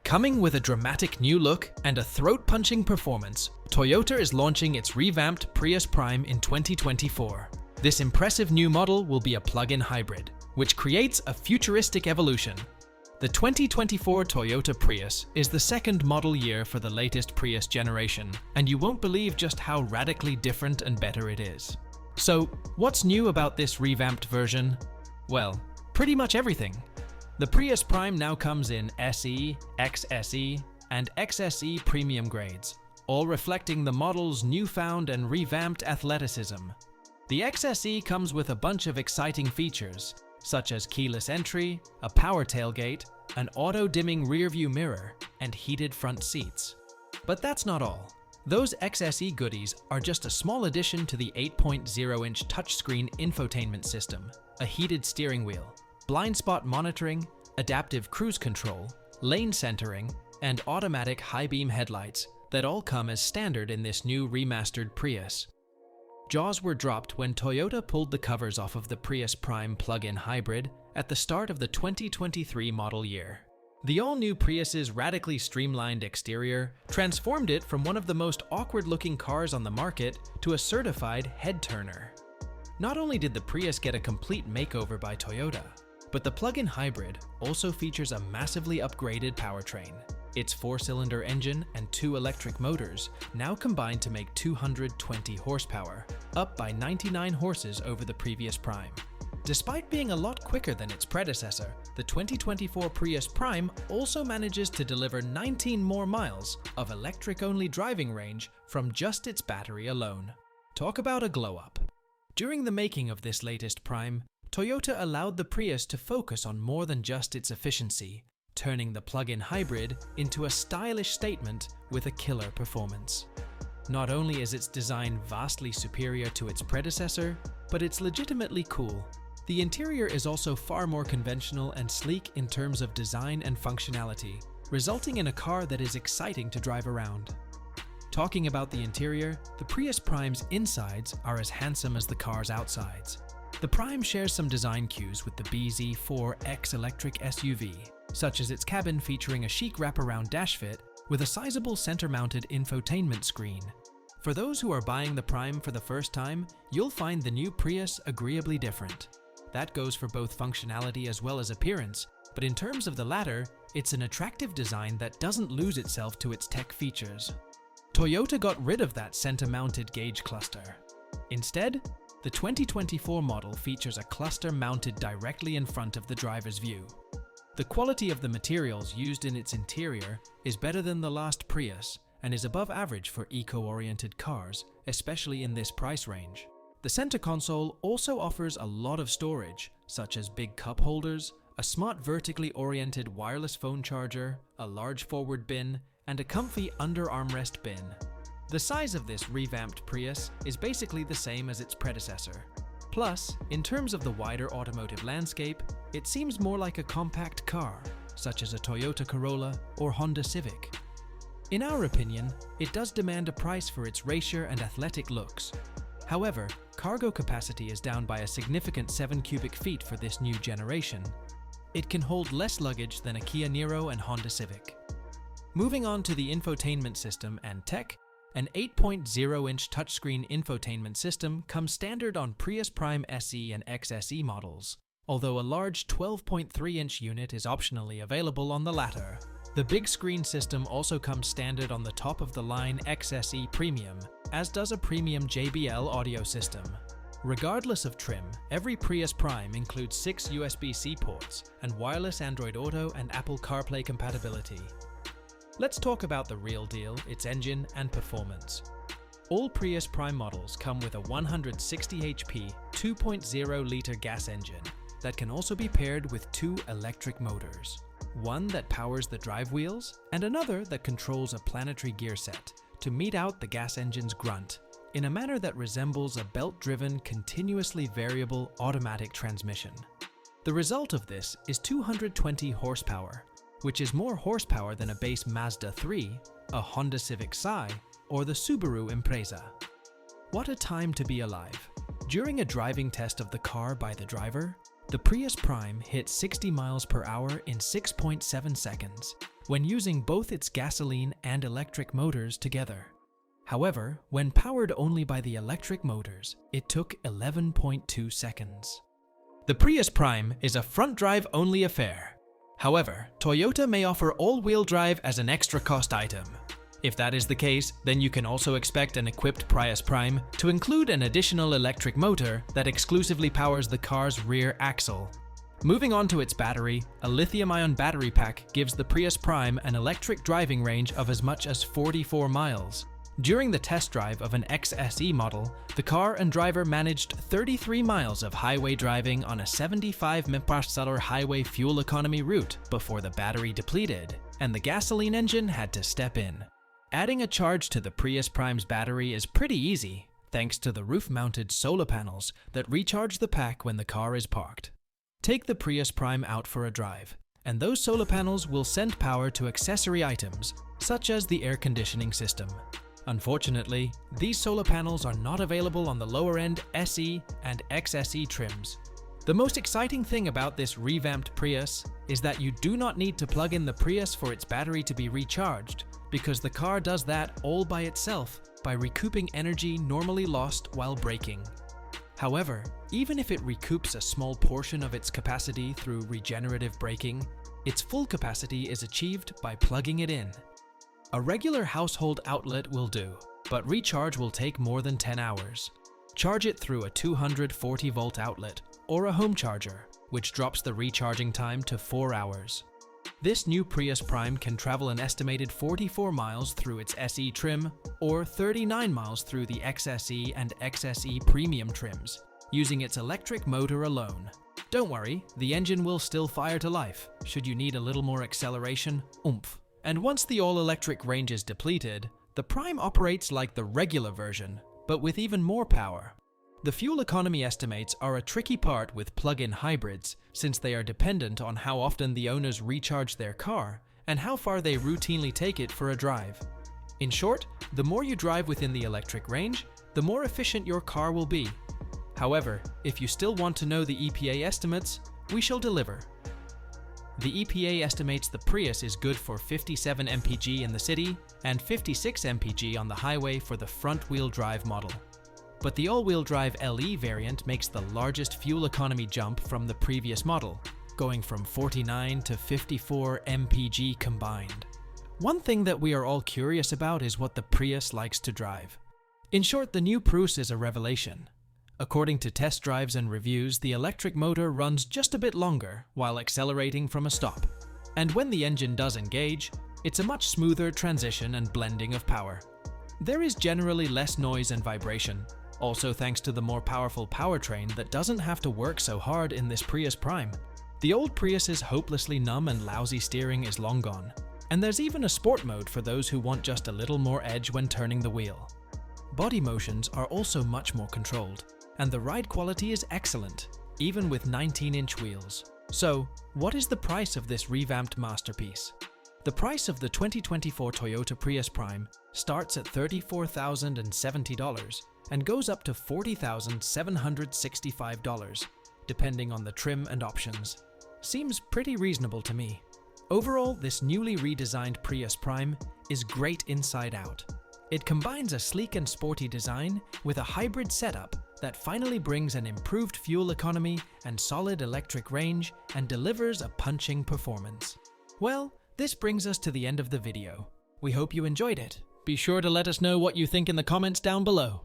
Coming with a dramatic new look and a throat-punching performance, Toyota is launching its revamped Prius Prime in 2024. This impressive new model will be a plug-in hybrid, which creates a futuristic evolution. The 2024 Toyota Prius is the second model year for the latest Prius generation, and you won't believe just how radically different and better it is. So, what's new about this revamped version? Well, pretty much everything. The Prius Prime now comes in SE, XSE, and XSE premium grades, all reflecting the model's newfound and revamped athleticism. The XSE comes with a bunch of exciting features, such as keyless entry, a power tailgate, an auto-dimming rearview mirror, and heated front seats. But that's not all. Those XSE goodies are just a small addition to the 8.0-inch touchscreen infotainment system, a heated steering wheel, blind spot monitoring, adaptive cruise control, lane centering, and automatic high-beam headlights that all come as standard in this new remastered Prius. Jaws were dropped when Toyota pulled the covers off of the Prius Prime plug-in hybrid at the start of the 2023 model year. The all-new Prius's radically streamlined exterior transformed it from one of the most awkward-looking cars on the market to a certified head-turner. Not only did the Prius get a complete makeover by Toyota, but the plug-in hybrid also features a massively upgraded powertrain. Its 4-cylinder engine and 2 electric motors now combine to make 220 horsepower, up by 99 horses over the previous Prime. Despite being a lot quicker than its predecessor, the 2024 Prius Prime also manages to deliver 19 more miles of electric-only driving range from just its battery alone. Talk about a glow-up. During the making of this latest Prime, Toyota allowed the Prius to focus on more than just its efficiency, turning the plug-in hybrid into a stylish statement with a killer performance. Not only is its design vastly superior to its predecessor, but it's legitimately cool. The interior is also far more conventional and sleek in terms of design and functionality, resulting in a car that is exciting to drive around. Talking about the interior, the Prius Prime's insides are as handsome as the car's outsides. The Prime shares some design cues with the BZ4X electric SUV, such as its cabin featuring a chic wraparound dash fit with a sizable center-mounted infotainment screen. For those who are buying the Prime for the first time, you'll find the new Prius agreeably different. That goes for both functionality as well as appearance, but in terms of the latter, it's an attractive design that doesn't lose itself to its tech features. Toyota got rid of that center-mounted gauge cluster. Instead, the 2024 model features a cluster mounted directly in front of the driver's view. The quality of the materials used in its interior is better than the last Prius and is above average for eco-oriented cars, especially in this price range. The center console also offers a lot of storage, such as big cup holders, a smart vertically oriented wireless phone charger, a large forward bin, and a comfy under armrest bin. The size of this revamped Prius is basically the same as its predecessor. Plus, in terms of the wider automotive landscape, it seems more like a compact car, such as a Toyota Corolla or Honda Civic. In our opinion, it does demand a price for its racier and athletic looks. However, cargo capacity is down by a significant 7 cubic feet for this new generation. It can hold less luggage than a Kia Niro and Honda Civic. Moving on to the infotainment system and tech, an 8.0-inch touchscreen infotainment system comes standard on Prius Prime SE and XSE models, although a large 12.3-inch unit is optionally available on the latter. The big screen system also comes standard on the top-of-the-line XSE Premium, as does a premium JBL audio system. Regardless of trim, every Prius Prime includes 6 USB-C ports and wireless Android Auto and Apple CarPlay compatibility. Let's talk about the real deal, its engine and performance. All Prius Prime models come with a 160 HP, 2.0-liter gas engine that can also be paired with 2 electric motors. One that powers the drive wheels and another that controls a planetary gear set to mete out the gas engine's grunt in a manner that resembles a belt-driven, continuously variable automatic transmission. The result of this is 220 horsepower, which is more horsepower than a base Mazda 3, a Honda Civic Sai, or the Subaru Impreza. What a time to be alive! During a driving test of the car by the driver, the Prius Prime hit 60 miles per hour in 6.7 seconds, when using both its gasoline and electric motors together. However, when powered only by the electric motors, it took 11.2 seconds. The Prius Prime is a front-drive only affair. However, Toyota may offer all-wheel drive as an extra cost item. If that is the case, then you can also expect an equipped Prius Prime to include an additional electric motor that exclusively powers the car's rear axle. Moving on to its battery, a lithium-ion battery pack gives the Prius Prime an electric driving range of as much as 44 miles. During the test drive of an XSE model, the car and driver managed 33 miles of highway driving on a 75 mph highway fuel economy route before the battery depleted, and the gasoline engine had to step in. Adding a charge to the Prius Prime's battery is pretty easy, thanks to the roof-mounted solar panels that recharge the pack when the car is parked. Take the Prius Prime out for a drive, and those solar panels will send power to accessory items, such as the air conditioning system. Unfortunately, these solar panels are not available on the lower-end SE and XSE trims. The most exciting thing about this revamped Prius is that you do not need to plug in the Prius for its battery to be recharged, because the car does that all by itself by recouping energy normally lost while braking. However, even if it recoups a small portion of its capacity through regenerative braking, its full capacity is achieved by plugging it in. A regular household outlet will do, but recharge will take more than 10 hours. Charge it through a 240-volt outlet or a home charger, which drops the recharging time to 4 hours. This new Prius Prime can travel an estimated 44 miles through its SE trim or 39 miles through the XSE and XSE Premium trims, using its electric motor alone. Don't worry, the engine will still fire to life should you need a little more acceleration, oomph. And once the all-electric range is depleted, the Prime operates like the regular version, but with even more power. The fuel economy estimates are a tricky part with plug-in hybrids, since they are dependent on how often the owners recharge their car and how far they routinely take it for a drive. In short, the more you drive within the electric range, the more efficient your car will be. However, if you still want to know the EPA estimates, we shall deliver. The EPA estimates the Prius is good for 57 mpg in the city and 56 mpg on the highway for the front-wheel drive model. But the all-wheel drive LE variant makes the largest fuel economy jump from the previous model, going from 49 to 54 mpg combined. One thing that we are all curious about is what the Prius likes to drive. In short, the new Prius is a revelation. According to test drives and reviews, the electric motor runs just a bit longer while accelerating from a stop. And when the engine does engage, it's a much smoother transition and blending of power. There is generally less noise and vibration, also thanks to the more powerful powertrain that doesn't have to work so hard in this Prius Prime. The old Prius's hopelessly numb and lousy steering is long gone, and there's even a sport mode for those who want just a little more edge when turning the wheel. Body motions are also much more controlled, and the ride quality is excellent, even with 19-inch wheels. So, what is the price of this revamped masterpiece? The price of the 2024 Toyota Prius Prime starts at $34,070 and goes up to $40,765, depending on the trim and options. Seems pretty reasonable to me. Overall, this newly redesigned Prius Prime is great inside out. It combines a sleek and sporty design with a hybrid setup that finally brings an improved fuel economy and solid electric range and delivers a punching performance. Well, this brings us to the end of the video. We hope you enjoyed it. Be sure to let us know what you think in the comments down below.